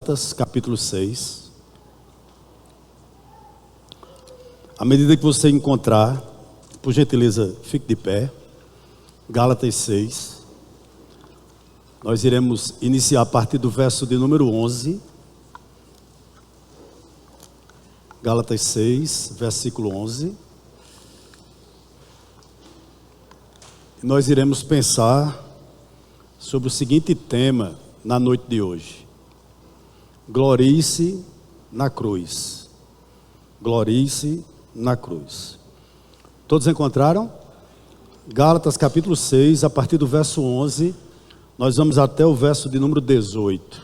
Gálatas, capítulo 6. À medida que você encontrar, por gentileza, fique de pé. Gálatas 6. Nós iremos iniciar a partir do verso de número 11. Gálatas 6, versículo 11. Nós iremos pensar sobre o seguinte tema na noite de hoje: glorie-se na cruz. Glorie-se na cruz. Todos encontraram? Gálatas capítulo 6, a partir do verso 11, nós vamos até o verso de número 18.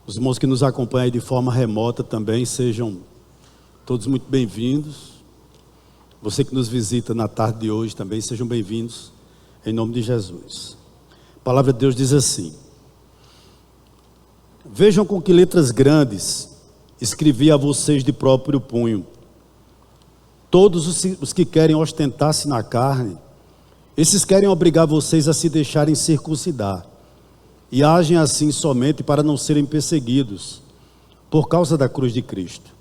Os irmãos que nos acompanham aí de forma remota também, sejam todos muito bem-vindos. Você que nos visita na tarde de hoje também, sejam bem-vindos, em nome de Jesus. A palavra de Deus diz assim: vejam com que letras grandes escrevi a vocês de próprio punho. Todos os que querem ostentar-se na carne, esses querem obrigar vocês a se deixarem circuncidar, e agem assim somente para não serem perseguidos, por causa da cruz de Cristo.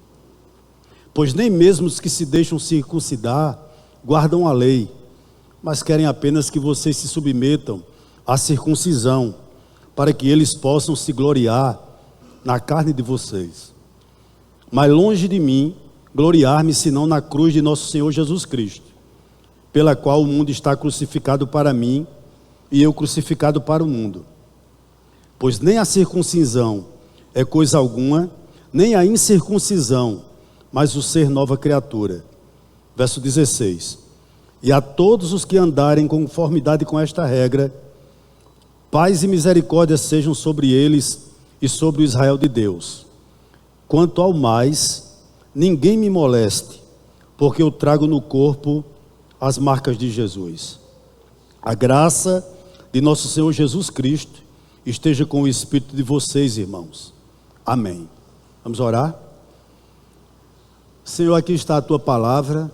Pois nem mesmo os que se deixam circuncidar guardam a lei, mas querem apenas que vocês se submetam à circuncisão, para que eles possam se gloriar na carne de vocês. Mas longe de mim gloriar-me senão na cruz de nosso Senhor Jesus Cristo, pela qual o mundo está crucificado para mim e eu crucificado para o mundo. Pois nem a circuncisão é coisa alguma, nem a incircuncisão, mas o ser nova criatura. Verso 16: e a todos os que andarem em conformidade com esta regra, paz e misericórdia sejam sobre eles e sobre o Israel de Deus. Quanto ao mais, ninguém me moleste, porque eu trago no corpo as marcas de Jesus. A graça de nosso Senhor Jesus Cristo esteja com o espírito de vocês, irmãos. Amém. Vamos orar? Senhor, aqui está a tua palavra.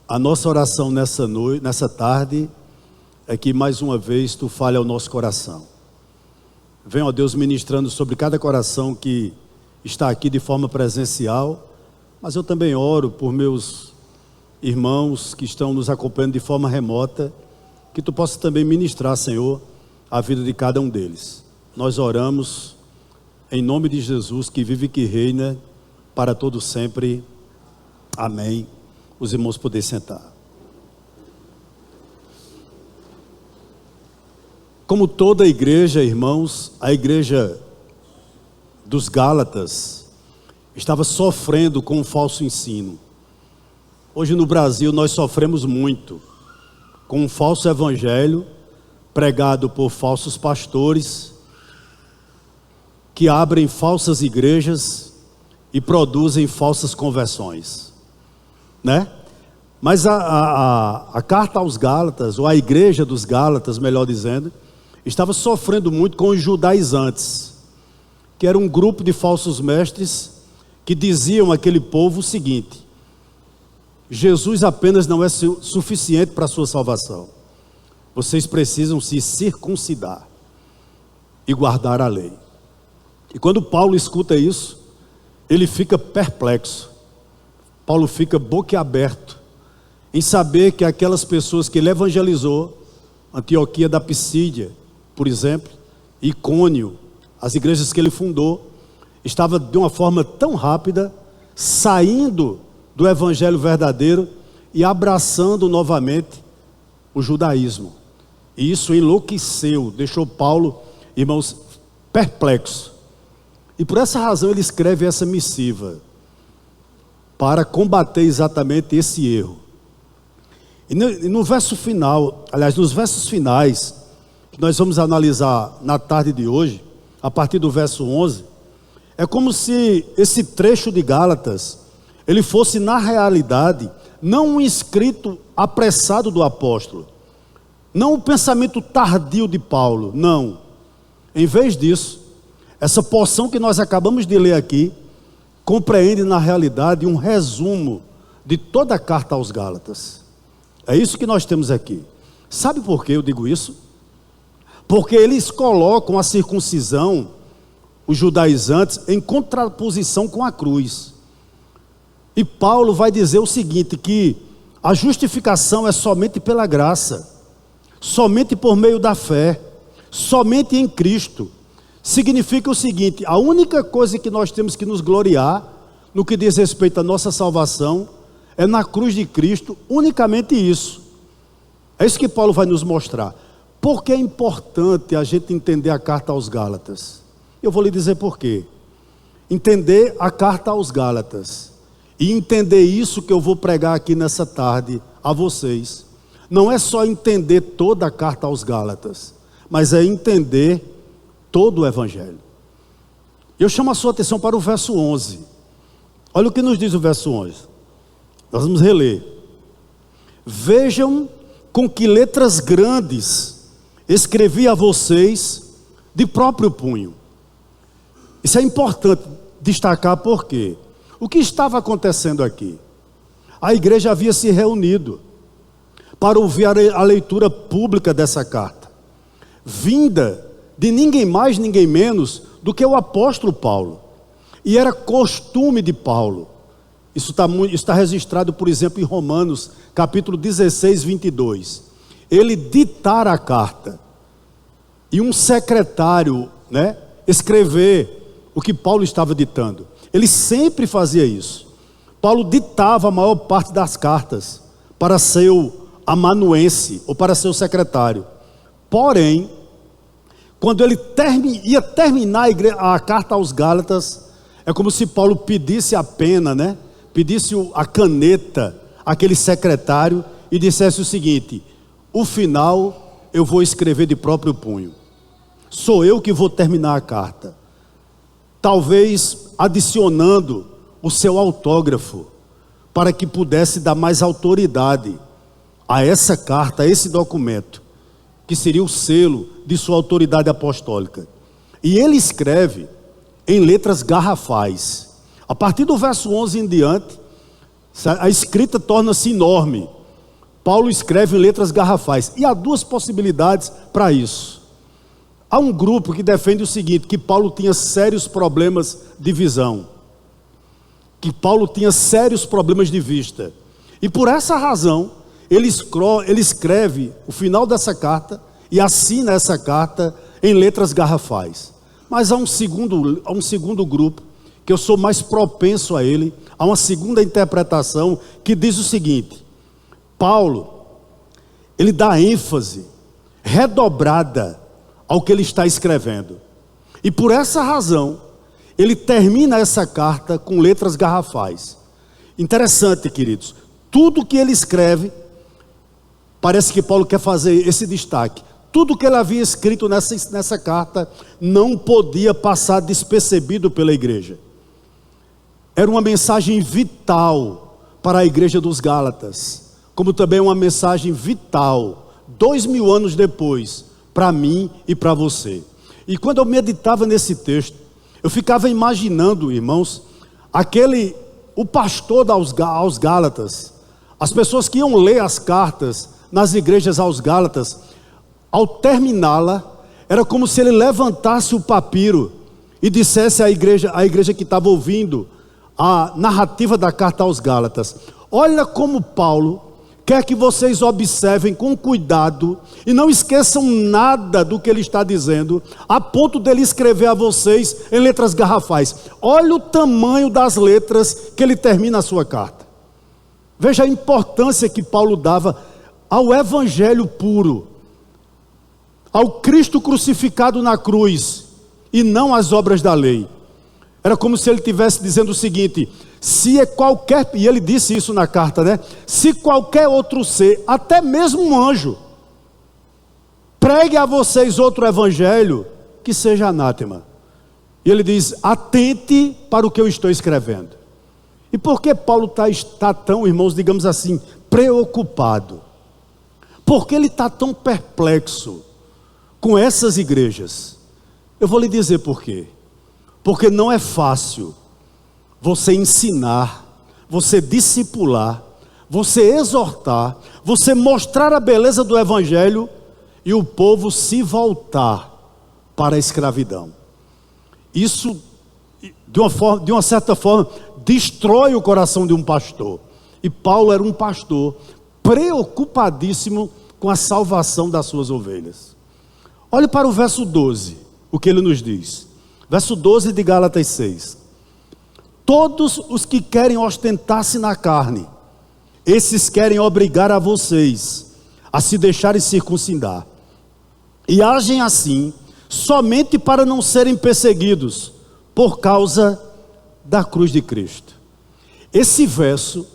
A nossa oração nessa noite, nessa tarde, é que mais uma vez tu fale ao nosso coração. Venha, ó Deus, ministrando sobre cada coração que está aqui de forma presencial, mas eu também oro por meus irmãos que estão nos acompanhando de forma remota, que tu possa também ministrar, Senhor, a vida de cada um deles. Nós oramos em nome de Jesus, que vive e que reina para todo sempre. Amém. Os irmãos poderem sentar. Como toda igreja, irmãos, a igreja dos Gálatas estava sofrendo com um falso ensino. Hoje no Brasil nós sofremos muito com um falso evangelho pregado por falsos pastores que abrem falsas igrejas e produzem falsas conversões, né? Mas a carta aos Gálatas, ou a igreja dos Gálatas, melhor dizendo, estava sofrendo muito com os judaizantes, que era um grupo de falsos mestres que diziam àquele povo o seguinte: Jesus apenas não é suficiente para a sua salvação. Vocês precisam se circuncidar e guardar a lei. E quando Paulo escuta isso, ele fica perplexo. Paulo fica boquiaberto em saber que aquelas pessoas que ele evangelizou, Antioquia da Pisídia, por exemplo, Icônio, as igrejas que ele fundou, estava de uma forma tão rápida saindo do evangelho verdadeiro e abraçando novamente o judaísmo. E isso enlouqueceu, deixou Paulo, irmãos, perplexo. E por essa razão ele escreve essa missiva, para combater exatamente esse erro. E no verso final, aliás, nos versos finais, que nós vamos analisar na tarde de hoje, a partir do verso 11, é como se esse trecho de Gálatas, ele fosse na realidade, não um escrito apressado do apóstolo, não o pensamento tardio de Paulo, não. Em vez disso, essa porção que nós acabamos de ler aqui, compreende na realidade um resumo de toda a carta aos Gálatas. É isso que nós temos aqui. Sabe por que eu digo isso? porque eles colocam a circuncisão, os judaizantes, em contraposição com a cruz. E Paulo vai dizer o seguinte, que a justificação é somente pela graça, somente por meio da fé, somente em Cristo. Significa o seguinte, a única coisa que nós temos que nos gloriar, no que diz respeito à nossa salvação, é na cruz de Cristo, unicamente isso. É isso que Paulo vai nos mostrar. Por que é importante a gente entender a carta aos Gálatas? Eu vou lhe dizer por quê. Entender a carta aos Gálatas e entender isso que eu vou pregar aqui nessa tarde a vocês, não é só entender toda a carta aos Gálatas, mas é entender todo o Evangelho. Eu chamo a sua atenção para o verso 11. Olha o que nos diz o verso 11. Nós vamos reler. Vejam com que letras grandes escrevi a vocês de próprio punho. Isso é importante destacar porque o que estava acontecendo aqui? A igreja havia se reunido para ouvir a leitura pública dessa carta, vinda de ninguém mais, ninguém menos do que o apóstolo Paulo. E era costume de Paulo. Isso está registrado, por exemplo, em Romanos, capítulo 16, 22. Ele ditar a carta e um secretário, escrever o que Paulo estava ditando. Ele sempre fazia isso. Paulo ditava a maior parte das cartas para seu amanuense ou para seu secretário. Porém, quando ele ia terminar a carta aos Gálatas, é como se Paulo pedisse a pena, pedisse a caneta àquele secretário e dissesse o seguinte: o final eu vou escrever de próprio punho. Sou eu que vou terminar a carta. Talvez adicionando o seu autógrafo, para que pudesse dar mais autoridade a essa carta, a esse documento, que seria o selo de sua autoridade apostólica. E ele escreve em letras garrafais. A partir do verso 11 em diante, a escrita torna-se enorme. Paulo escreve em letras garrafais. E há duas possibilidades para isso. Há um grupo que defende o seguinte, que Paulo tinha sérios problemas de visão, que Paulo tinha sérios problemas de vista, e por essa razão ele escreve o final dessa carta e assina essa carta em letras garrafais. Mas há um segundo grupo, que eu sou mais propenso a ele, há uma segunda interpretação que diz o seguinte: Paulo, ele dá ênfase redobrada ao que ele está escrevendo, e por essa razão ele termina essa carta com letras garrafais. Interessante, queridos, tudo que ele escreve, parece que Paulo quer fazer esse destaque. Tudo que ele havia escrito nessa carta não podia passar despercebido pela igreja. Era uma mensagem vital para a igreja dos Gálatas, como também uma mensagem vital, 2000 anos depois, para mim e para você. E quando eu meditava nesse texto, eu ficava imaginando, irmãos, o pastor aos Gálatas, as pessoas que iam ler as cartas nas igrejas aos Gálatas, ao terminá-la, era como se ele levantasse o papiro e dissesse à igreja que estava ouvindo a narrativa da carta aos Gálatas: olha como Paulo quer que vocês observem com cuidado e não esqueçam nada do que ele está dizendo, a ponto dele escrever a vocês em letras garrafais. Olha o tamanho das letras que ele termina a sua carta. Veja a importância que Paulo dava ao evangelho puro, ao Cristo crucificado na cruz, e não às obras da lei. Era como se ele estivesse dizendo o seguinte: se é qualquer, e ele disse isso na carta, se qualquer outro ser, até mesmo um anjo, pregue a vocês outro evangelho, que seja anátema. E ele diz: atente para o que eu estou escrevendo. E por que Paulo está tão, irmãos, digamos assim, preocupado? Por que ele está tão perplexo com essas igrejas? Eu vou lhe dizer por quê. Porque não é fácil você ensinar, você discipular, você exortar, você mostrar a beleza do evangelho e o povo se voltar para a escravidão. Isso, de uma certa forma, destrói o coração de um pastor. E Paulo era um pastor preocupadíssimo com a salvação das suas ovelhas. Olhe para o verso 12, o que ele nos diz. Verso 12 de Gálatas 6. Todos os que querem ostentar-se na carne, esses querem obrigar a vocês a se deixarem circuncidar. E agem assim, somente para não serem perseguidos, por causa da cruz de Cristo. Esse verso,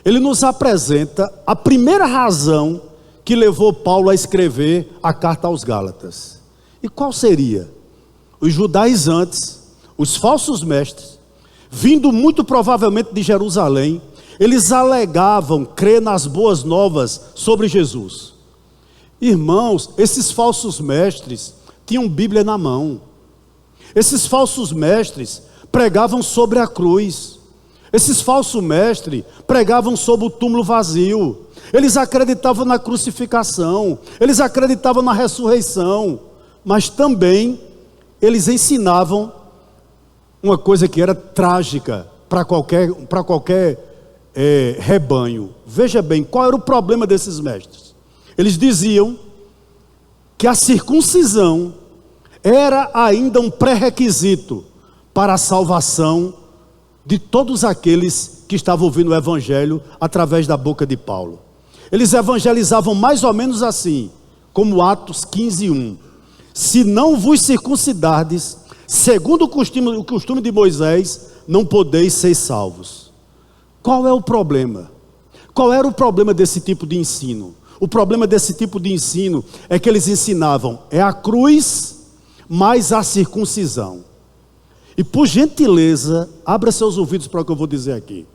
ele nos apresenta a primeira razão que levou Paulo a escrever a carta aos Gálatas. E qual seria? Os judaizantes, os falsos mestres, vindo muito provavelmente de Jerusalém, eles alegavam crer nas boas novas sobre Jesus. Irmãos, esses falsos mestres tinham Bíblia na mão. Esses falsos mestres pregavam sobre a cruz. Esses falsos mestres pregavam sobre o túmulo vazio. Eles acreditavam na crucificação. Eles acreditavam na ressurreição. Mas também eles ensinavam uma coisa que era trágica para qualquer rebanho. Veja bem, qual era o problema desses mestres? Eles diziam que a circuncisão era ainda um pré-requisito para a salvação de todos aqueles que estavam ouvindo o evangelho através da boca de Paulo. Eles evangelizavam mais ou menos assim, como Atos 15:1. Se não vos circuncidardes, segundo o costume de Moisés, não podeis ser salvos. Qual é o problema? Qual era o problema desse tipo de ensino? O problema desse tipo de ensino é que eles ensinavam a cruz mais a circuncisão. E por gentileza, abra seus ouvidos para o que eu vou dizer aqui.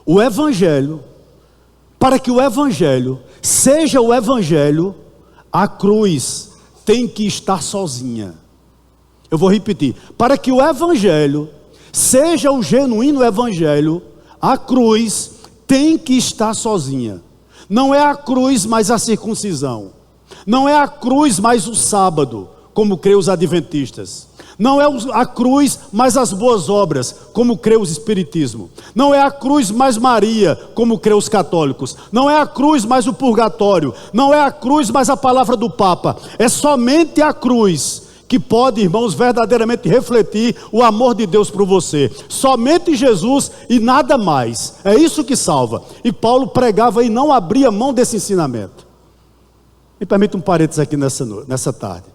O evangelho, para que o evangelho seja o evangelho, a cruz tem que estar sozinha. Eu vou repetir. Para que o evangelho seja o genuíno evangelho, a cruz tem que estar sozinha. Não é a cruz mais a circuncisão. Não é a cruz mais o sábado, como crê os adventistas. Não é a cruz mais as boas obras, como crê o espiritismo. Não é a cruz mais Maria, como crê os católicos. Não é a cruz mais o purgatório. Não é a cruz mais a palavra do Papa. É somente a cruz que pode, irmãos, verdadeiramente refletir o amor de Deus por você. Somente Jesus e nada mais. É isso que salva. E Paulo pregava e não abria mão desse ensinamento. Me permita um parênteses aqui nessa tarde.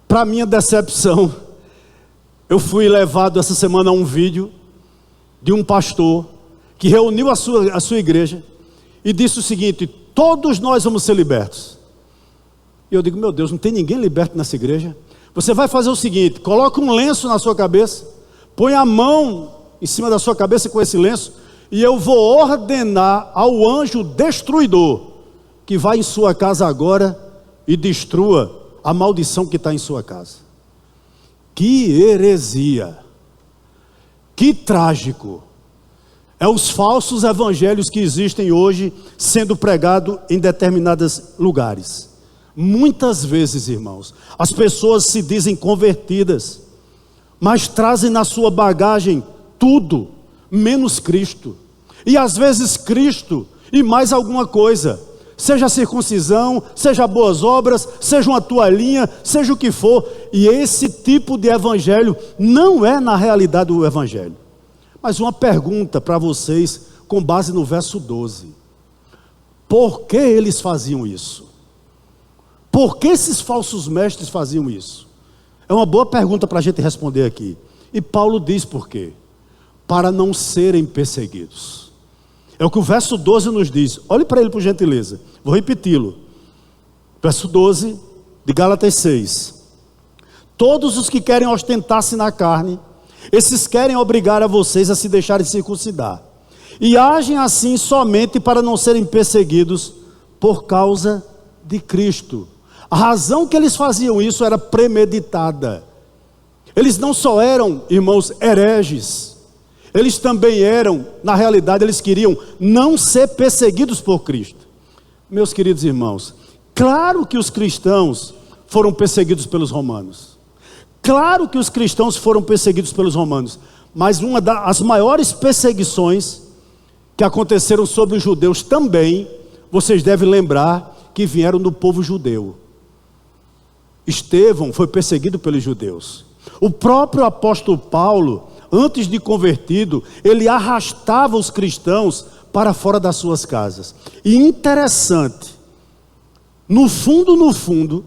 Para minha decepção, eu fui levado essa semana a um vídeo de um pastor que reuniu a sua igreja e disse o seguinte: todos nós vamos ser libertos. E eu digo, meu Deus, não tem ninguém liberto nessa igreja? Você vai fazer o seguinte: coloca um lenço na sua cabeça, põe a mão em cima da sua cabeça com esse lenço, e eu vou ordenar ao anjo destruidor que vai em sua casa agora e destrua a maldição que está em sua casa. Que heresia, que trágico. É os falsos evangelhos que existem hoje sendo pregados em determinados lugares. Muitas vezes, irmãos, as pessoas se dizem convertidas, mas trazem na sua bagagem tudo, menos Cristo. E às vezes Cristo e mais alguma coisa. Seja circuncisão, seja boas obras, seja uma toalhinha, seja o que for. E esse tipo de evangelho não é na realidade o evangelho. Mas uma pergunta para vocês, com base no verso 12. Por que eles faziam isso? Por que esses falsos mestres faziam isso? É uma boa pergunta para a gente responder aqui. E Paulo diz por quê? Para não serem perseguidos. É o que o verso 12 nos diz. Olhe para ele por gentileza. Vou repeti-lo. Verso 12 de Gálatas 6. Todos os que querem ostentar-se na carne, esses querem obrigar a vocês a se deixarem circuncidar. E agem assim somente para não serem perseguidos por causa de Cristo. A razão que eles faziam isso era premeditada. Eles não só eram, irmãos, hereges. Eles também eram, na realidade, eles queriam não ser perseguidos por Cristo. meus queridos irmãos, claro que os cristãos foram perseguidos pelos romanos. Claro que os cristãos foram perseguidos pelos romanos. Mas uma das maiores perseguições que aconteceram sobre os judeus também, vocês devem lembrar que vieram do povo judeu. Estevão foi perseguido pelos judeus. O próprio apóstolo Paulo, antes de convertido, ele arrastava os cristãos para fora das suas casas. E interessante, no fundo,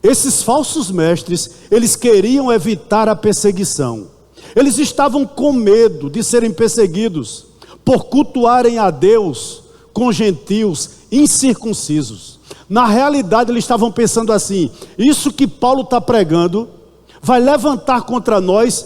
esses falsos mestres, eles queriam evitar a perseguição. Eles estavam com medo de serem perseguidos por cultuarem a Deus com gentios incircuncisos. Na realidade, eles estavam pensando assim: isso que Paulo está pregando vai levantar contra nós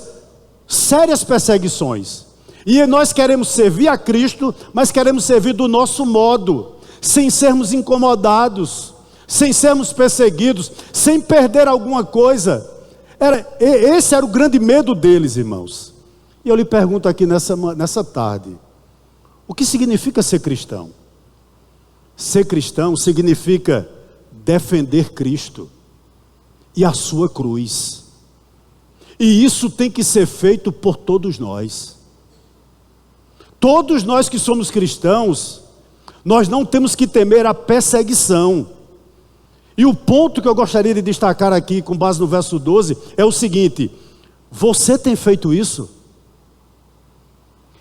sérias perseguições. E nós queremos servir a Cristo, mas queremos servir do nosso modo, sem sermos incomodados, sem sermos perseguidos, sem perder alguma coisa. Esse era o grande medo deles, irmãos. E eu lhe pergunto aqui nessa tarde: o que significa ser cristão? Ser cristão significa defender Cristo e a sua cruz. E isso tem que ser feito por todos nós. Todos nós que somos cristãos, nós não temos que temer a perseguição. E o ponto que eu gostaria de destacar aqui, com base no verso 12, é o seguinte: você tem feito isso?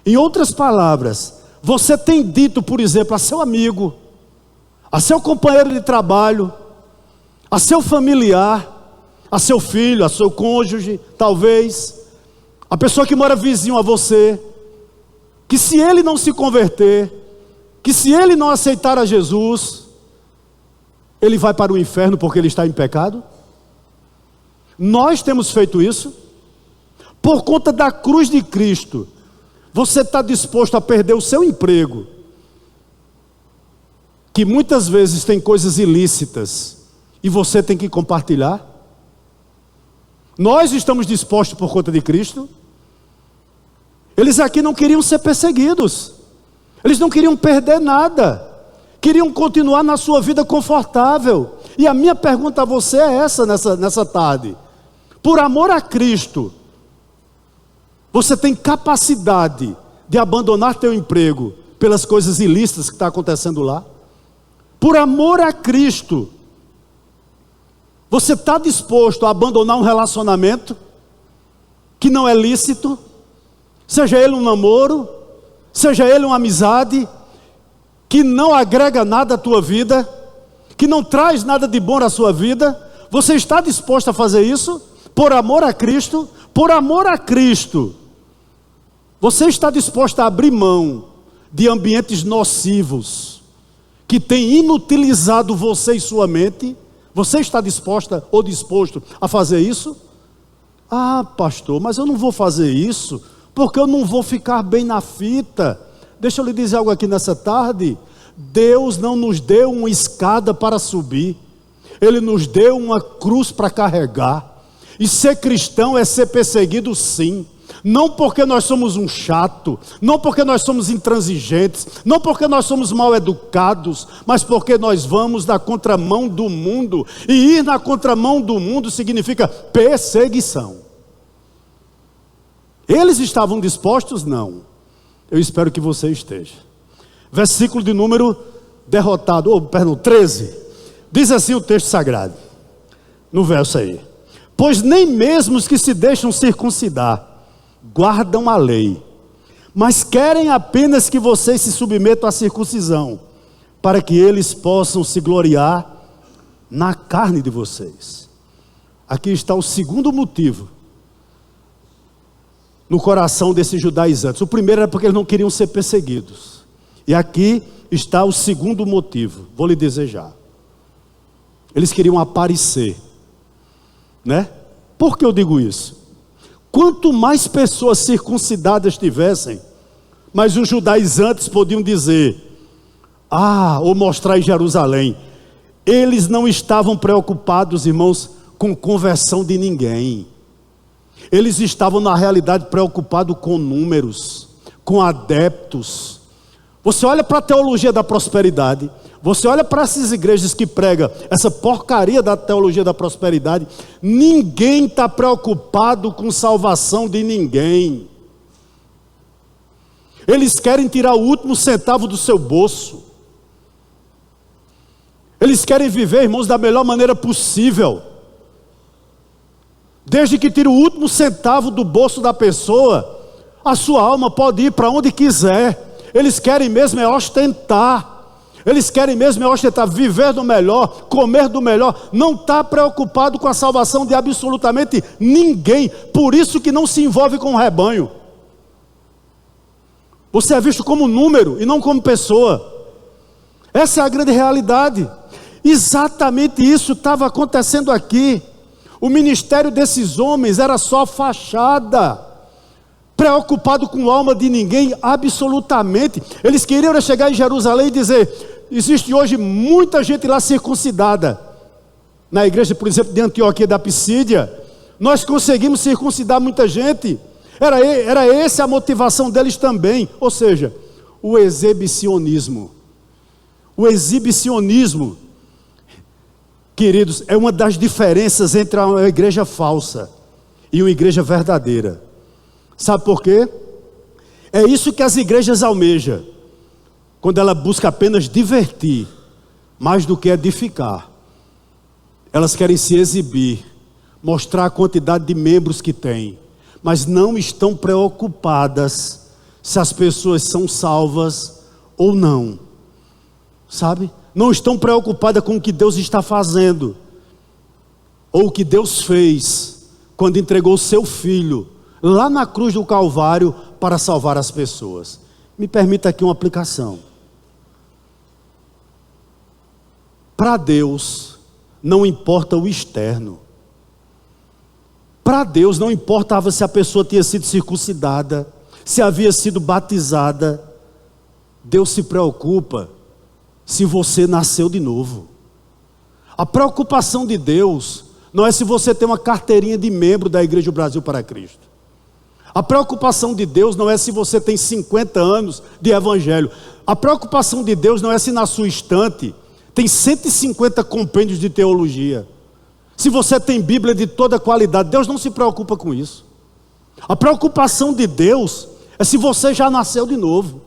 Em outras palavras, você tem dito, por exemplo, a seu amigo, a seu companheiro de trabalho, a seu familiar, a seu filho, a seu cônjuge, talvez, a pessoa que mora vizinho a você, que se ele não se converter, que se ele não aceitar a Jesus, ele vai para o inferno porque ele está em pecado? Nós temos feito isso. Por conta da cruz de Cristo, você está disposto a perder o seu emprego, que muitas vezes tem coisas ilícitas, e você tem que compartilhar? Nós estamos dispostos por conta de Cristo? Eles aqui não queriam ser perseguidos, eles não queriam perder nada, queriam continuar na sua vida confortável. E a minha pergunta a você é essa nessa tarde: por amor a Cristo, você tem capacidade de abandonar teu emprego pelas coisas ilícitas que está acontecendo lá? Por amor a Cristo, você está disposto a abandonar um relacionamento que não é lícito, seja ele um namoro, seja ele uma amizade, que não agrega nada à tua vida, que não traz nada de bom à sua vida? Você está disposto a fazer isso? Por amor a Cristo? Por amor a Cristo, você está disposto a abrir mão de ambientes nocivos, que têm inutilizado você e sua mente? Você está disposta ou disposto a fazer isso? Ah, pastor, mas eu não vou fazer isso, porque eu não vou ficar bem na fita. Deixa eu lhe dizer algo aqui nessa tarde: Deus não nos deu uma escada para subir, Ele nos deu uma cruz para carregar. E ser cristão é ser perseguido, sim. Não porque nós somos um chato, não porque nós somos intransigentes, não porque nós somos mal educados, mas porque nós vamos na contramão do mundo. E ir na contramão do mundo significa perseguição. Eles estavam dispostos? Não. Eu espero que você esteja. Versículo de número 13. Diz assim o texto sagrado, no verso aí: pois nem mesmo os que se deixam circuncidar guardam a lei, mas querem apenas que vocês se submetam à circuncisão, para que eles possam se gloriar na carne de vocês. Aqui está o segundo motivo no coração desses judaizantes. O primeiro era porque eles não queriam ser perseguidos, e aqui está o segundo motivo. Vou lhe dizer já: eles queriam aparecer, né? Por que eu digo isso? Quanto mais pessoas circuncidadas tivessem, mas os judaizantes podiam dizer: ou mostrar em Jerusalém. Eles não estavam preocupados, irmãos, com conversão de ninguém. Eles estavam, na realidade, preocupados com números, com adeptos. Você olha para a teologia da prosperidade, Você olha para essas igrejas que pregam essa porcaria da teologia da prosperidade, ninguém está preocupado com salvação de ninguém. Eles querem tirar o último centavo do seu bolso. Eles querem viver, irmãos, da melhor maneira possível. Desde que tire o último centavo do bolso da pessoa, a sua alma pode ir para onde quiser. Eles querem mesmo é ostentar. Eles querem mesmo é ostentar, viver do melhor, comer do melhor. Não está preocupado com a salvação de absolutamente ninguém. Por isso que não se envolve com o rebanho. Você é visto como número e não como pessoa. Essa é a grande realidade. Exatamente isso estava acontecendo aqui. O ministério desses homens era só fachada. Preocupado com a alma de ninguém, absolutamente. Eles queriam chegar em Jerusalém e dizer: existe hoje muita gente lá circuncidada. Na igreja, por exemplo, de Antioquia da Pisídia, nós conseguimos circuncidar muita gente. Era essa a motivação deles também. Ou seja, o exibicionismo. O exibicionismo, queridos, é uma das diferenças entre uma igreja falsa e uma igreja verdadeira. Sabe por quê? É isso que as igrejas almejam, quando ela busca apenas divertir, mais do que edificar. Elas querem se exibir, mostrar a quantidade de membros que tem, mas não estão preocupadas se as pessoas são salvas ou não. Sabe? Não estão preocupadas com o que Deus está fazendo, ou o que Deus fez, quando entregou o seu Filho, lá na cruz do Calvário, para salvar as pessoas. Me permita aqui uma aplicação. Para Deus, não importa o externo. Para Deus não importava se a pessoa tinha sido circuncidada, se havia sido batizada. Deus se preocupa se você nasceu de novo. A preocupação de Deus não é se você tem uma carteirinha de membro da Igreja do Brasil para Cristo. A preocupação de Deus não é se você tem 50 anos de evangelho. A preocupação de Deus não é se na sua estante tem 150 compêndios de teologia. Se você tem Bíblia de toda qualidade, Deus não se preocupa com isso. A preocupação de Deus é se você já nasceu de novo.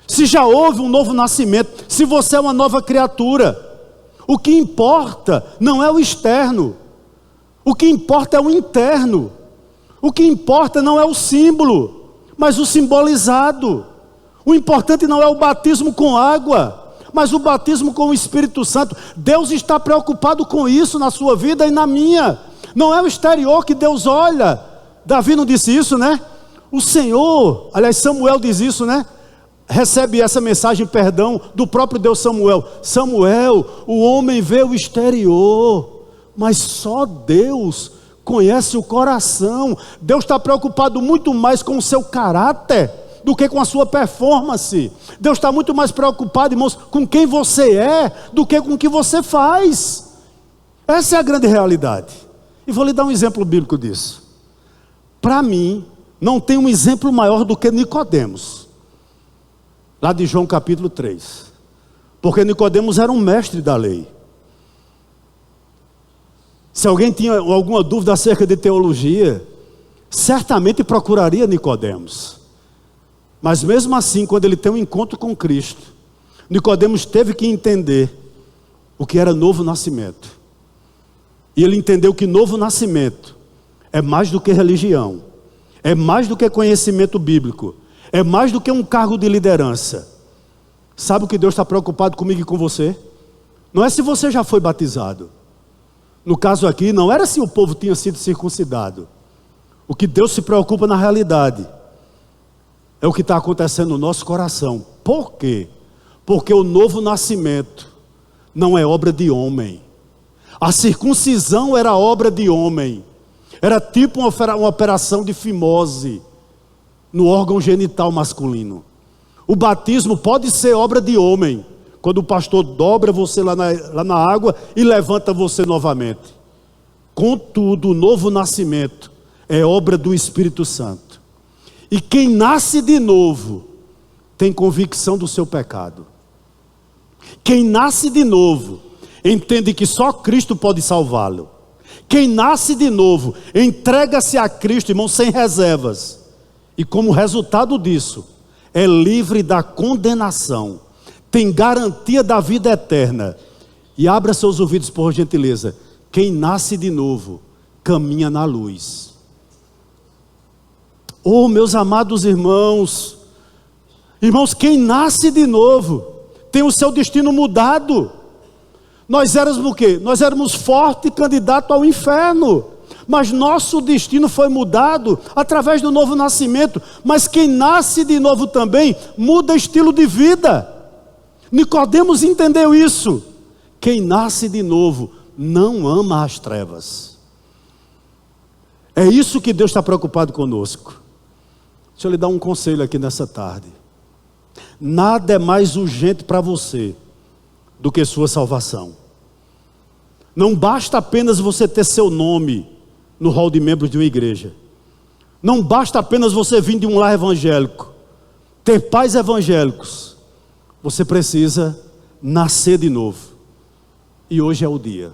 Se já houve um novo nascimento, se você é uma nova criatura. O que importa não é o externo. O que importa é o interno. O que importa não é o símbolo, mas o simbolizado. O importante não é o batismo com água, mas o batismo com o Espírito Santo. Deus está preocupado com isso na sua vida e na minha. Não é o exterior que Deus olha. Davi não disse isso, né? O Senhor, aliás, Samuel diz isso, né? Recebe essa mensagem, perdão, do próprio Deus Samuel. Samuel, o homem vê o exterior, mas só Deus conhece o coração. Deus está preocupado muito mais com o seu caráter do que com a sua performance. Deus está muito mais preocupado, irmãos, com quem você é do que com o que você faz. Essa é a grande realidade. E vou lhe dar um exemplo bíblico disso. Para mim, não tem um exemplo maior do que Nicodemos, lá de João capítulo 3. Porque Nicodemos era um mestre da lei. Se alguém tinha alguma dúvida acerca de teologia, certamente procuraria Nicodemos. Mas mesmo assim, quando ele tem um encontro com Cristo, Nicodemos teve que entender o que era novo nascimento. E ele entendeu que novo nascimento é mais do que religião, é mais do que conhecimento bíblico, é mais do que um cargo de liderança. Sabe o que Deus está preocupado comigo e com você? Não é se você já foi batizado. No caso aqui, não era se o povo tinha sido circuncidado. O que Deus se preocupa na realidade é o que está acontecendo no nosso coração. Por quê? Porque o novo nascimento não é obra de homem. A circuncisão era obra de homem. Era tipo uma operação de fimose no órgão genital masculino. O batismo pode ser obra de homem, quando o pastor dobra você lá na água e levanta você novamente. Contudo, o novo nascimento é obra do Espírito Santo. E quem nasce de novo tem convicção do seu pecado. Quem nasce de novo entende que só Cristo pode salvá-lo. Quem nasce de novo entrega-se a Cristo, irmão, sem reservas. E como resultado disso, é livre da condenação, tem garantia da vida eterna. E abra seus ouvidos, por gentileza. Quem nasce de novo caminha na luz. Oh, meus amados irmãos, quem nasce de novo tem o seu destino mudado. Nós éramos o quê? Nós éramos forte candidato ao inferno, mas nosso destino foi mudado através do novo nascimento. Mas quem nasce de novo também muda estilo de vida. Nicodemos entendeu isso. Quem nasce de novo não ama as trevas. É isso que Deus está preocupado conosco. Deixa eu lhe dar um conselho aqui nessa tarde. Nada é mais urgente para você do que sua salvação. Não basta apenas você ter seu nome no hall de membros de uma igreja. Não basta apenas você vir de um lar evangélico, ter pais evangélicos. Você precisa nascer de novo. E hoje é o dia.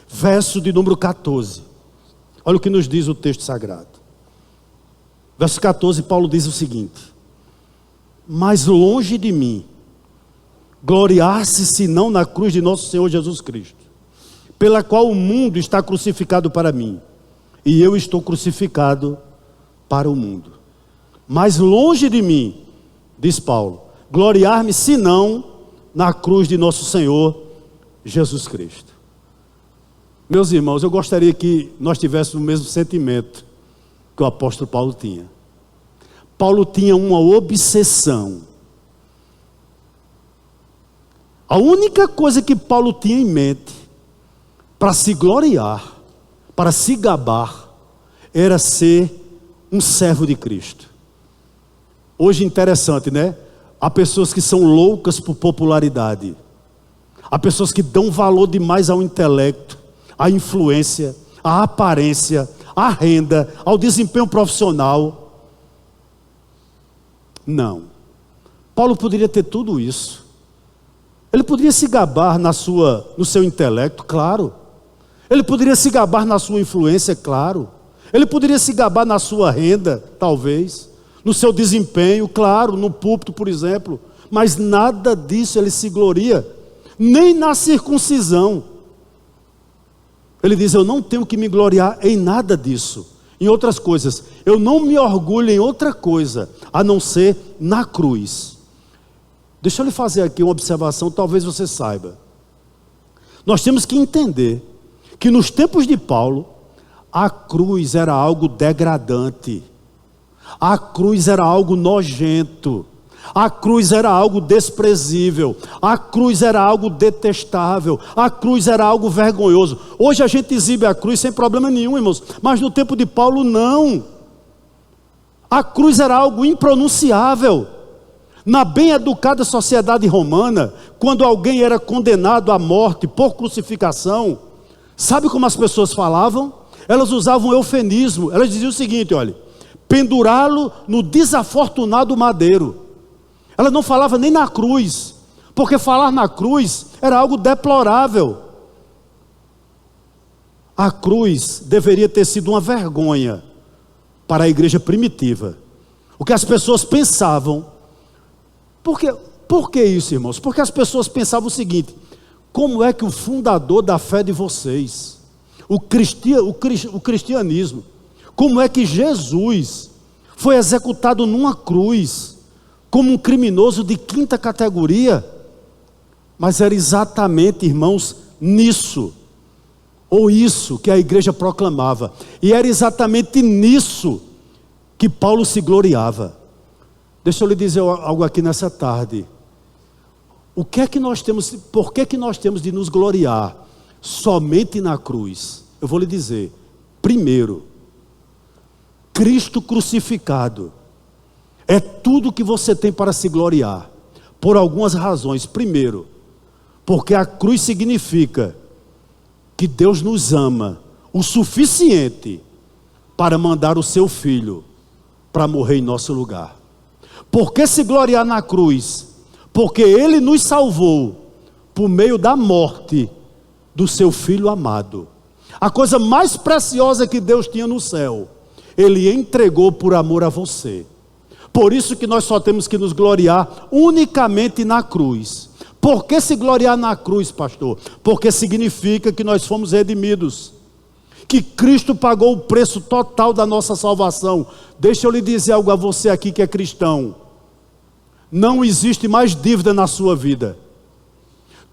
Verso de número 14. Olha o que nos diz o texto sagrado. Verso 14, Paulo diz o seguinte: mas longe de mim gloriar-se senão na cruz de nosso Senhor Jesus Cristo, pela qual o mundo está crucificado para mim, e eu estou crucificado para o mundo. Mas longe de mim, diz Paulo, gloriar-me senão na cruz de nosso Senhor Jesus Cristo. Meus irmãos, eu gostaria que nós tivéssemos o mesmo sentimento que o apóstolo Paulo tinha. Paulo tinha uma obsessão. A única coisa que Paulo tinha em mente para se gloriar, para se gabar, era ser um servo de Cristo. Hoje interessante, né? Há pessoas que são loucas por popularidade. Há pessoas que dão valor demais ao intelecto, à influência, à aparência, à renda, ao desempenho profissional. Não. Paulo poderia ter tudo isso. Ele poderia se gabar no seu intelecto, claro. Ele poderia se gabar na sua influência, claro. Ele poderia se gabar na sua renda, talvez. No seu desempenho, claro, no púlpito, por exemplo. Mas nada disso ele se gloria. Nem na circuncisão. Ele diz: eu não tenho que me gloriar em nada disso. Em outras coisas, eu não me orgulho em outra coisa, a não ser na cruz. Deixa eu lhe fazer aqui uma observação, talvez você saiba. Nós temos que entender que nos tempos de Paulo, a cruz era algo degradante. A cruz era algo nojento. A cruz era algo desprezível. A cruz era algo detestável. A cruz era algo vergonhoso. Hoje a gente exibe a cruz sem problema nenhum, irmãos. Mas no tempo de Paulo, não. A cruz era algo impronunciável. Na bem educada sociedade romana, quando alguém era condenado à morte por crucificação, sabe como as pessoas falavam? Elas usavam eufemismo. Elas diziam o seguinte: olha, pendurá-lo no desafortunado madeiro. Ela não falava nem na cruz, porque falar na cruz era algo deplorável. A cruz deveria ter sido uma vergonha para a igreja primitiva. O que as pessoas pensavam. Por que isso, irmãos? Porque as pessoas pensavam o seguinte: como é que o fundador da fé de vocês, o cristianismo, como é que Jesus foi executado numa cruz como um criminoso de quinta categoria? Mas era exatamente, irmãos, nisso, ou isso que a igreja proclamava, e era exatamente nisso que Paulo se gloriava. Deixa eu lhe dizer algo aqui nessa tarde. Por que que nós temos de nos gloriar somente na cruz? Eu vou lhe dizer: primeiro, Cristo crucificado é tudo que você tem para se gloriar, por algumas razões. Primeiro, porque a cruz significa que Deus nos ama o suficiente para mandar o seu Filho para morrer em nosso lugar. Por que se gloriar na cruz? Porque Ele nos salvou por meio da morte do seu Filho amado. A coisa mais preciosa que Deus tinha no céu, Ele entregou por amor a você. Por isso que nós só temos que nos gloriar unicamente na cruz. Por que se gloriar na cruz, pastor? Porque significa que nós fomos redimidos, que Cristo pagou o preço total da nossa salvação. Deixa eu lhe dizer algo a você aqui que é cristão. Não existe mais dívida na sua vida.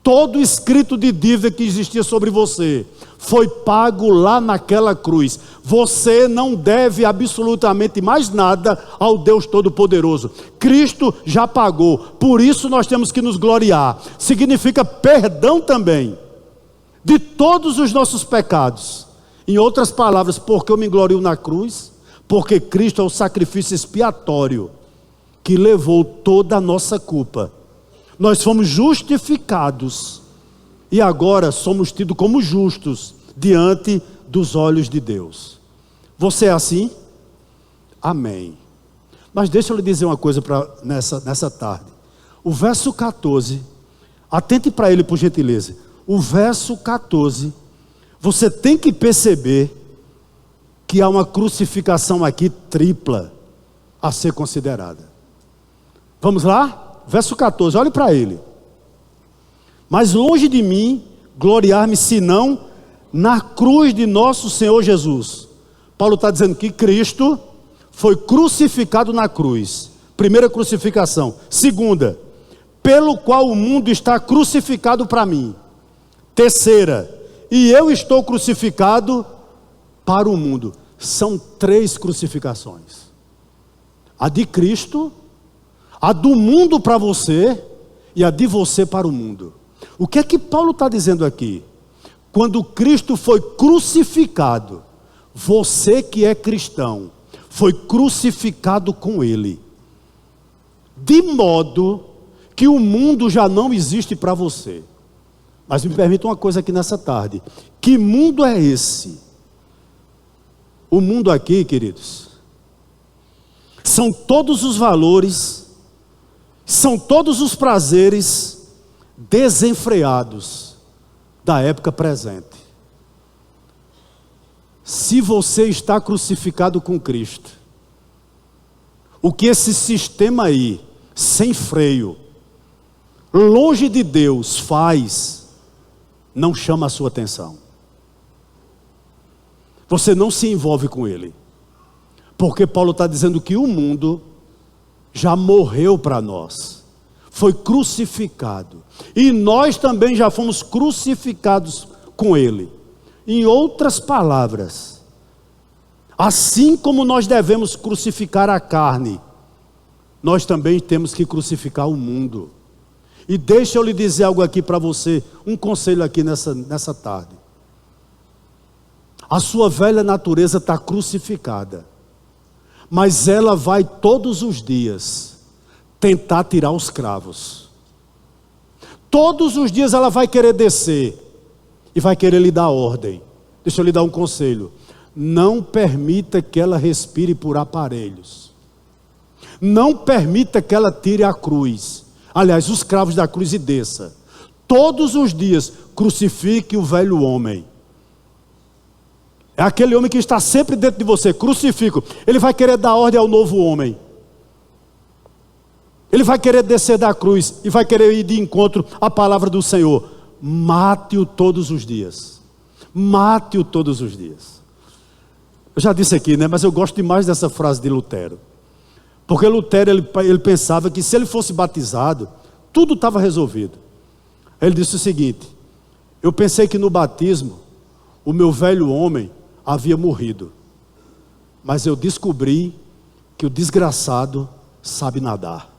Todo escrito de dívida que existia sobre você foi pago lá naquela cruz. Você não deve absolutamente mais nada ao Deus Todo-Poderoso. Cristo já pagou. Por isso nós temos que nos gloriar. Significa perdão também de todos os nossos pecados. Em outras palavras, porque eu me glorio na cruz? Porque Cristo é o sacrifício expiatório que levou toda a nossa culpa. Nós fomos justificados e agora somos tidos como justos diante dos olhos de Deus. Você é assim? Amém. Mas deixa eu lhe dizer uma coisa nessa tarde. O verso 14, atente para ele por gentileza. O verso 14, você tem que perceber que há uma crucificação aqui tripla a ser considerada. Vamos lá? Verso 14, olhe para ele. Mas longe de mim gloriar-me senão na cruz de nosso Senhor Jesus. Paulo está dizendo que Cristo foi crucificado na cruz. Primeira crucificação. Segunda, pelo qual o mundo está crucificado para mim. Terceira, e eu estou crucificado para o mundo. São 3 crucificações. A de Cristo, a do mundo para você e a de você para o mundo. O que é que Paulo está dizendo aqui? Quando Cristo foi crucificado, você que é cristão, foi crucificado com Ele. De modo que o mundo já não existe para você. Mas me permita uma coisa aqui nessa tarde. Que mundo é esse? O mundo aqui, queridos, são todos os valores, são todos os prazeres desenfreados da época presente. Se você está crucificado com Cristo, o que esse sistema aí, sem freio, longe de Deus faz, não chama a sua atenção. Você não se envolve com ele. Porque Paulo está dizendo que o mundo já morreu para nós, foi crucificado, e nós também já fomos crucificados com ele. Em outras palavras, assim como nós devemos crucificar a carne, nós também temos que crucificar o mundo. E deixa eu lhe dizer algo aqui para você, um conselho aqui nessa tarde. A sua velha natureza está crucificada, mas ela vai todos os dias tentar tirar os cravos. Todos os dias ela vai querer descer e vai querer lhe dar ordem. Deixa eu lhe dar um conselho: não permita que ela respire por aparelhos. Não permita que ela tire a cruz, aliás, os cravos da cruz, e desça. Todos os dias crucifique o velho homem. É aquele homem que está sempre dentro de você, crucifica. Ele vai querer dar ordem ao novo homem. Ele vai querer descer da cruz e vai querer ir de encontro à palavra do Senhor. Mate-o todos os dias. Mate-o todos os dias. Eu já disse aqui, né? Mas eu gosto demais dessa frase de Lutero. Porque Lutero, ele pensava que se ele fosse batizado, tudo estava resolvido. Ele disse o seguinte: eu pensei que no batismo, o meu velho homem havia morrido, mas eu descobri que o desgraçado sabe nadar.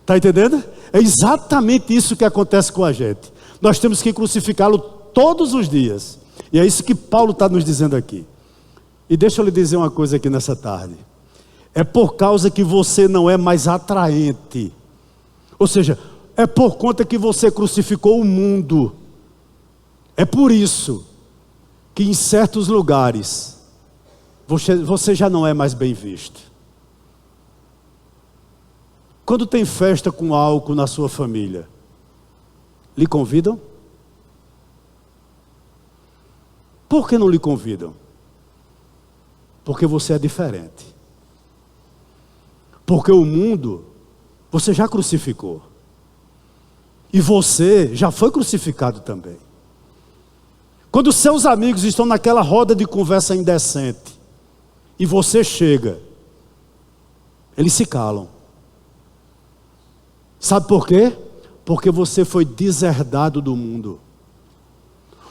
Está entendendo? É exatamente isso que acontece com a gente. Nós temos que crucificá-lo todos os dias. E é isso que Paulo está nos dizendo aqui. E deixa eu lhe dizer uma coisa aqui nessa tarde. É por causa que você não é mais atraente. Ou seja, é por conta que você crucificou o mundo. É por isso que em certos lugares você já não é mais bem visto. Quando tem festa com álcool na sua família, Lhe convidam? Por que não lhe convidam? Porque você é diferente. Porque o mundo, você já crucificou. E você já foi crucificado também. Quando seus amigos estão naquela roda de conversa indecente, e você chega, eles se calam. Sabe por quê? Porque você foi deserdado do mundo.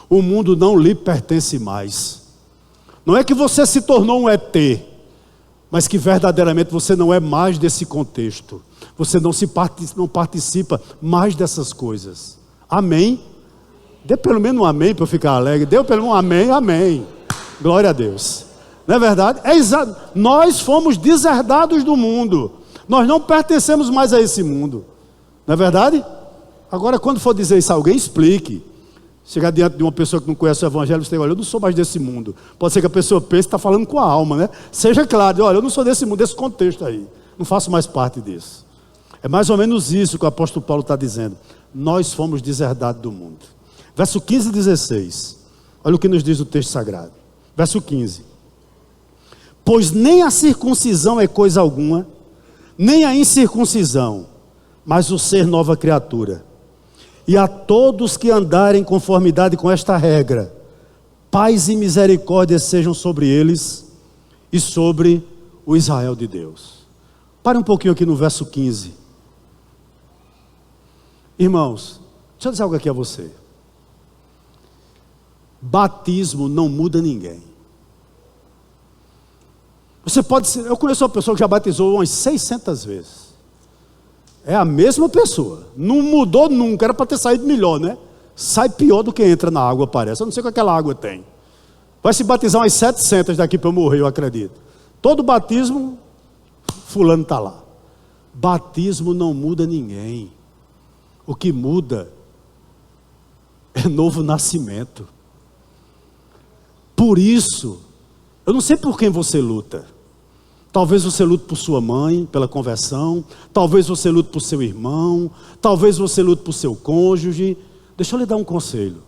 O mundo não lhe pertence mais. Não é que você se tornou um ET, mas que verdadeiramente você não é mais desse contexto. Você não participa mais dessas coisas. Amém? Dê pelo menos um amém para eu ficar alegre. Dê pelo menos um amém, amém. Glória a Deus. Não é verdade? É exato. Nós fomos deserdados do mundo. Nós não pertencemos mais a esse mundo. Não é verdade? Agora, quando for dizer isso a alguém, explique. Chegar diante de uma pessoa que não conhece o Evangelho, você tem, olha, eu não sou mais desse mundo. Pode ser que a pessoa pense que está falando com a alma, né? Seja claro, olha, eu não sou desse mundo, desse contexto aí. Não faço mais parte disso. É mais ou menos isso que o apóstolo Paulo está dizendo. Nós fomos deserdados do mundo. Verso 15 e 16. Olha o que nos diz o texto sagrado. Verso 15. Pois nem a circuncisão é coisa alguma, nem a incircuncisão, mas o ser nova criatura. E a todos que andarem em conformidade com esta regra, paz e misericórdia sejam sobre eles e sobre o Israel de Deus. Pare um pouquinho aqui no verso 15. Irmãos, deixa eu dizer algo aqui a você. Batismo não muda ninguém. Você pode ser, eu conheço uma pessoa que já batizou umas 600 vezes. É a mesma pessoa, não mudou nunca, era para ter saído melhor, né? Sai pior do que entra na água, parece. Eu não sei o que aquela água tem. Vai se batizar umas 700 daqui para eu morrer, eu acredito. Todo batismo, fulano está lá. Batismo não muda ninguém. O que muda é novo nascimento. Por isso, eu não sei por quem você luta. Talvez você lute por sua mãe, pela conversão. Talvez você lute por seu irmão. Talvez você lute por seu cônjuge. Deixa eu lhe dar um conselho.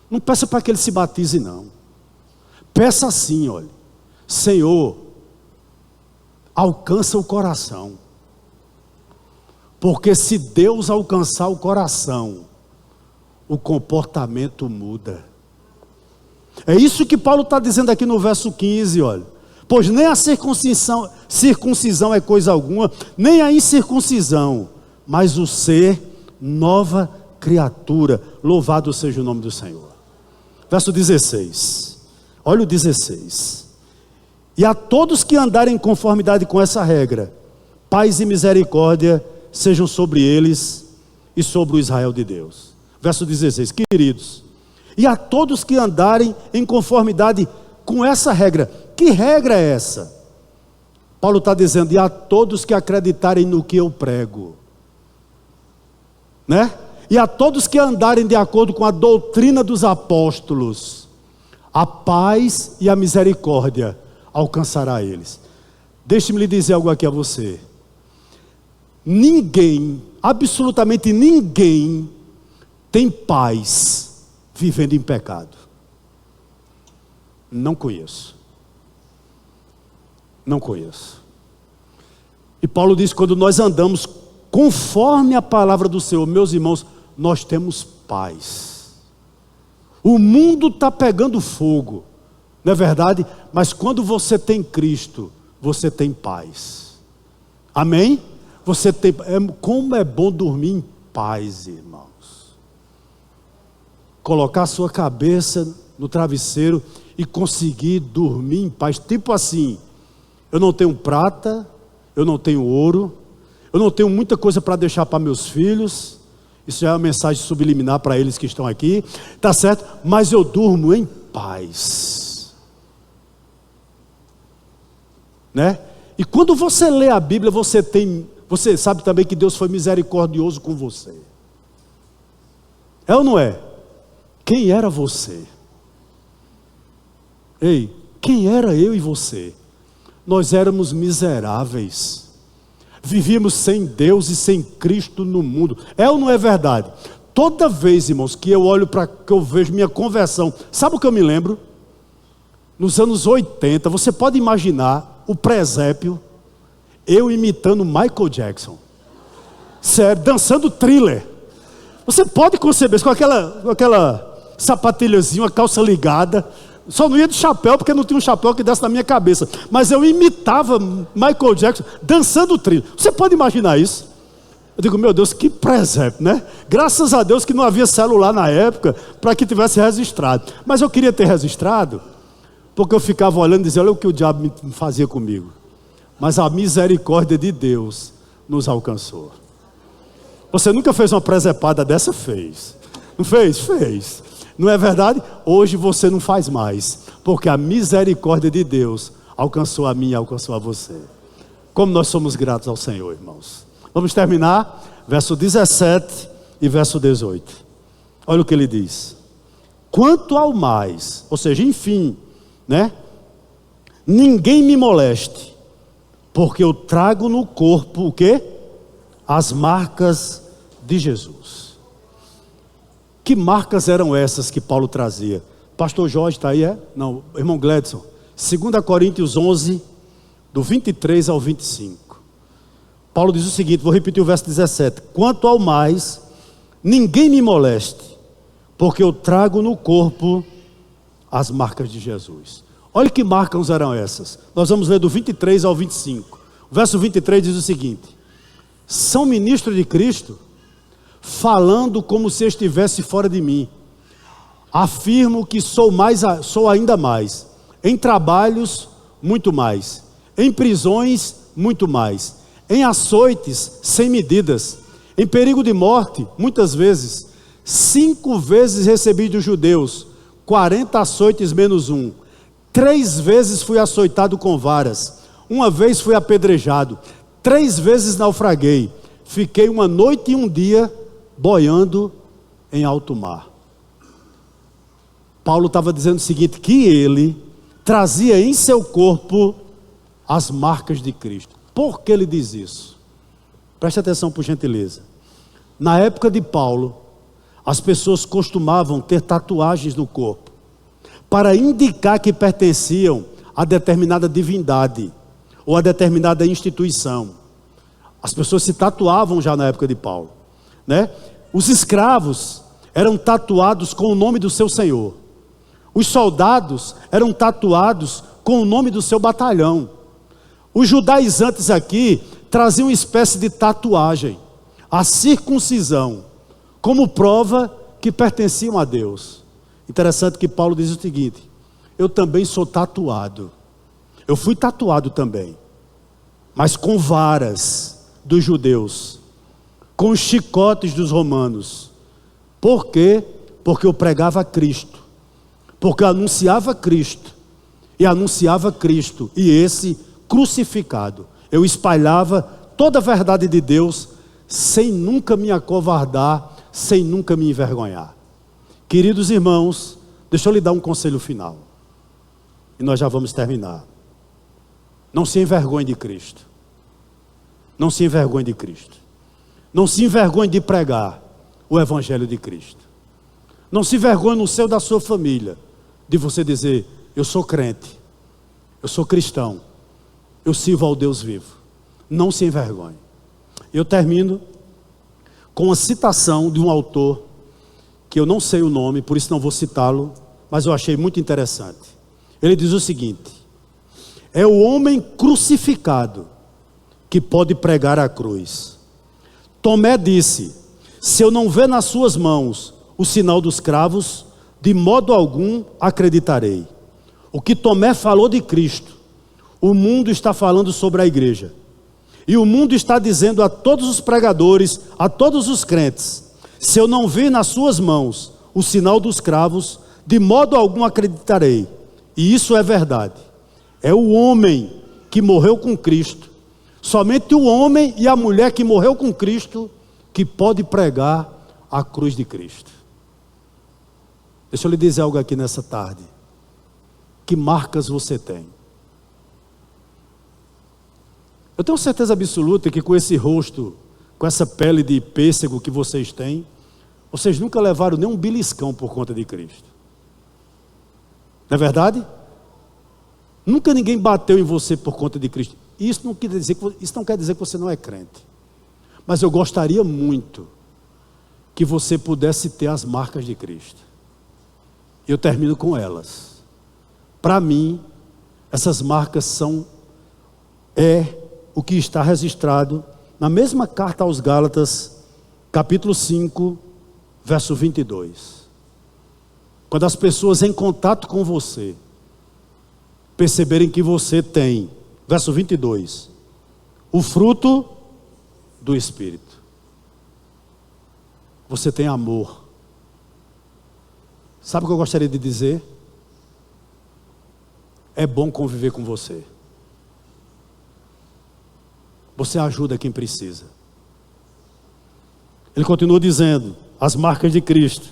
Não peça para que ele se batize, não. Peça assim, olha. Senhor, alcança o coração. Porque se Deus alcançar o coração, o comportamento muda. É isso que Paulo está dizendo aqui no verso 15, olha. Pois nem a circuncisão é coisa alguma, nem a incircuncisão, mas o ser nova criatura. Louvado seja o nome do Senhor. Verso 16. Olha o 16. E a todos que andarem em conformidade com essa regra, paz e misericórdia sejam sobre eles e sobre o Israel de Deus. Verso 16. Queridos, e a todos que andarem em conformidade com essa regra. Que regra é essa? Paulo está dizendo, e a todos que acreditarem no que eu prego, né? E a todos que andarem de acordo com a doutrina dos apóstolos, a paz e a misericórdia alcançará eles. Deixe-me lhe dizer algo aqui a você. Ninguém, absolutamente ninguém, tem paz vivendo em pecado. Não conheço. Não conheço. E Paulo diz, quando nós andamos conforme a palavra do Senhor, meus irmãos, nós temos paz. O mundo está pegando fogo, não é verdade? Mas quando você tem Cristo, você tem paz. Amém? Você tem, como é bom dormir em paz, irmãos. Colocar a sua cabeça no travesseiro e conseguir dormir em paz. Tipo assim, eu não tenho prata, eu não tenho ouro, eu não tenho muita coisa para deixar para meus filhos. Isso já é uma mensagem subliminar para eles que estão aqui, tá certo? Mas eu durmo em paz, né? E quando você lê a Bíblia, você sabe também que Deus foi misericordioso com você. É ou não é? Quem era você? Ei, quem era eu e você? Nós éramos miseráveis. Vivíamos sem Deus e sem Cristo no mundo. É ou não é verdade? Toda vez, irmãos, que eu olho para que eu vejo minha conversão, sabe o que eu me lembro? Nos anos 80, você pode imaginar o presépio, eu imitando Michael Jackson. Sério, dançando Thriller. Você pode conceber isso, com aquela sapatilhazinha, uma calça ligada. Só não ia de chapéu, porque não tinha um chapéu que desse na minha cabeça. Mas eu imitava Michael Jackson dançando Thriller. Você pode imaginar isso? Eu digo, meu Deus, que presépio, né? Graças a Deus que não havia celular na época para que tivesse registrado. Mas eu queria ter registrado, porque eu ficava olhando e dizia, olha o que o diabo me fazia comigo. Mas a misericórdia de Deus nos alcançou. Você nunca fez uma presepada dessa? Fez. Não fez? Fez. Não é verdade? Hoje você não faz mais, porque a misericórdia de Deus alcançou a mim e alcançou a você. Como nós somos gratos ao Senhor, irmãos. Vamos terminar, verso 17 e verso 18. Olha o que ele diz. Quanto ao mais, ou seja, enfim, né? Ninguém me moleste, porque eu trago no corpo o quê? As marcas de Jesus. Que marcas eram essas que Paulo trazia? Pastor Jorge está aí, é? Não, irmão Gledson. 2 Coríntios 11, do 23 ao 25. Paulo diz o seguinte, vou repetir o verso 17. Quanto ao mais, ninguém me moleste, porque eu trago no corpo as marcas de Jesus. Olha que marcas eram essas. Nós vamos ler do 23 ao 25. O verso 23 diz o seguinte. São ministros de Cristo, falando como se estivesse fora de mim. Afirmo que sou ainda mais. Em trabalhos, muito mais. Em prisões, muito mais. Em açoites, sem medidas. Em perigo de morte, muitas vezes. 5 vezes recebi dos judeus 40 açoites menos 1. 3 vezes fui açoitado com varas. 1 vez fui apedrejado. 3 vezes naufraguei. Fiquei 1 noite e 1 dia boiando em alto mar. Paulo estava dizendo o seguinte, que ele trazia em seu corpo as marcas de Cristo. Por que ele diz isso? Preste atenção, por gentileza. Na época de Paulo, as pessoas costumavam ter tatuagens no corpo, para indicar que pertenciam a determinada divindade, ou a determinada instituição. As pessoas se tatuavam já na época de Paulo, né? Os escravos eram tatuados com o nome do seu senhor. Os soldados eram tatuados com o nome do seu batalhão. Os judaizantes aqui traziam uma espécie de tatuagem, a circuncisão, como prova que pertenciam a Deus. Interessante que Paulo diz o seguinte, eu também sou tatuado. Eu fui tatuado também, mas com varas dos judeus, com os chicotes dos romanos. Por quê? Porque eu pregava Cristo, porque eu anunciava Cristo, e anunciava Cristo, e esse crucificado. Eu espalhava toda a verdade de Deus, sem nunca me acovardar, sem nunca me envergonhar. Queridos irmãos, deixa eu lhe dar um conselho final, e nós já vamos terminar. Não se envergonhe de Cristo. Não se envergonhe de Cristo. Não se envergonhe de pregar o Evangelho de Cristo. Não se envergonhe no seio da sua família, de você dizer, eu sou crente, eu sou cristão, eu sirvo ao Deus vivo. Não se envergonhe. Eu termino com uma citação de um autor, que eu não sei o nome, por isso não vou citá-lo, mas eu achei muito interessante. Ele diz o seguinte, é o homem crucificado que pode pregar a cruz. Tomé disse, se eu não ver nas suas mãos o sinal dos cravos, de modo algum acreditarei. O que Tomé falou de Cristo, o mundo está falando sobre a igreja. E o mundo está dizendo a todos os pregadores, a todos os crentes, se eu não ver nas suas mãos o sinal dos cravos, de modo algum acreditarei. E isso é verdade. É o homem que morreu com Cristo, somente o homem e a mulher que morreu com Cristo, que pode pregar a cruz de Cristo. Deixa eu lhe dizer algo aqui nessa tarde. Que marcas você tem? Eu tenho certeza absoluta que com esse rosto, com essa pele de pêssego que vocês têm, Vocês nunca levaram nem um beliscão por conta de Cristo. Não é verdade? Nunca ninguém bateu em você por conta de Cristo. Isso não quer dizer que você não é crente. Mas eu gostaria muito que você pudesse ter as marcas de Cristo. Eu termino com elas. Para mim, essas marcas é o que está registrado na mesma carta aos Gálatas, capítulo 5, verso 22. Quando as pessoas em contato com você perceberem que você tem, verso 22, o fruto do Espírito. Você tem amor. Sabe o que eu gostaria de dizer? É bom conviver com você. Você ajuda quem precisa. Ele continua dizendo, as marcas de Cristo.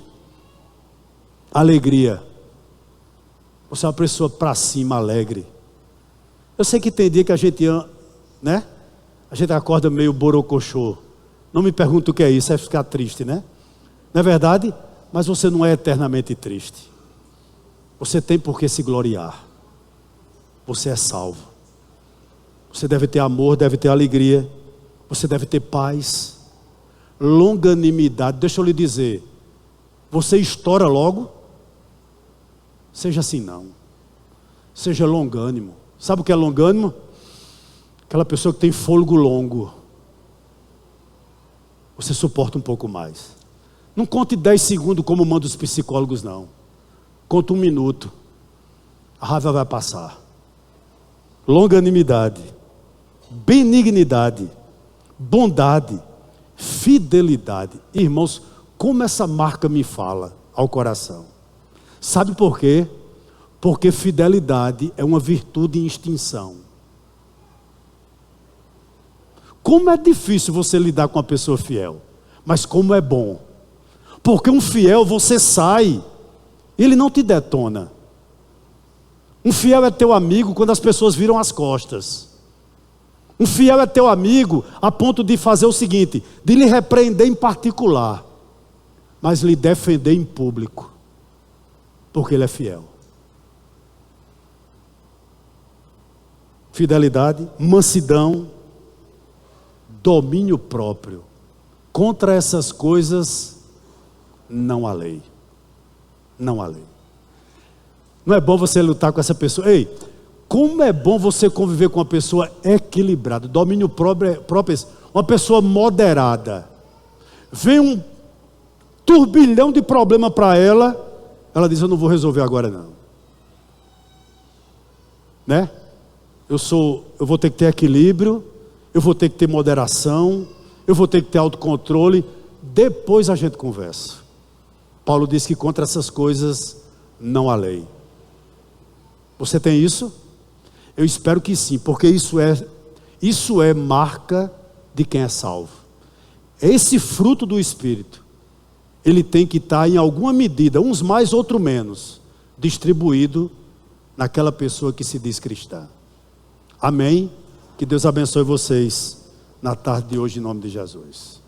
Alegria. Você é uma pessoa para cima, alegre. Eu sei que tem dia que a gente, né? A gente acorda meio borocochô. Não me pergunta o que é isso, é ficar triste, né? Não é verdade? Mas você não é eternamente triste. Você tem por que se gloriar. Você é salvo. Você deve ter amor, deve ter alegria. Você deve ter paz, longanimidade. Deixa eu lhe dizer, você estoura logo? Seja assim não. Seja longânimo. Sabe o que é longânimo? Aquela pessoa que tem fôlego longo. Você suporta um pouco mais. Não conte 10 segundos como mandam os psicólogos, não. Conta 1 minuto. A raiva vai passar. Longanimidade, benignidade, bondade, fidelidade. Irmãos, como essa marca me fala ao coração. Sabe por quê? Porque fidelidade é uma virtude em extinção. Como é difícil você lidar com uma pessoa fiel, mas como é bom. Porque um fiel você sai, ele não te detona. Um fiel é teu amigo quando as pessoas viram as costas. Um fiel é teu amigo a ponto de fazer o seguinte, de lhe repreender em particular, mas lhe defender em público, porque ele é fiel. Fidelidade, mansidão, domínio próprio. Contra essas coisas não há lei. Não há lei. Não é bom você lutar com essa pessoa. Ei, como é bom você conviver com uma pessoa equilibrada. Domínio próprio, uma pessoa moderada. Vem um turbilhão de problema para ela, ela diz, eu não vou resolver agora não. Né? Eu vou ter que ter equilíbrio, eu vou ter que ter moderação, eu vou ter que ter autocontrole, depois a gente conversa. Paulo diz que contra essas coisas não há lei. Você tem isso? Eu espero que sim, porque isso é marca de quem é salvo. Esse fruto do Espírito, ele tem que estar em alguma medida, uns mais, outros menos, distribuído naquela pessoa que se diz cristã. Amém? Que Deus abençoe vocês na tarde de hoje, em nome de Jesus.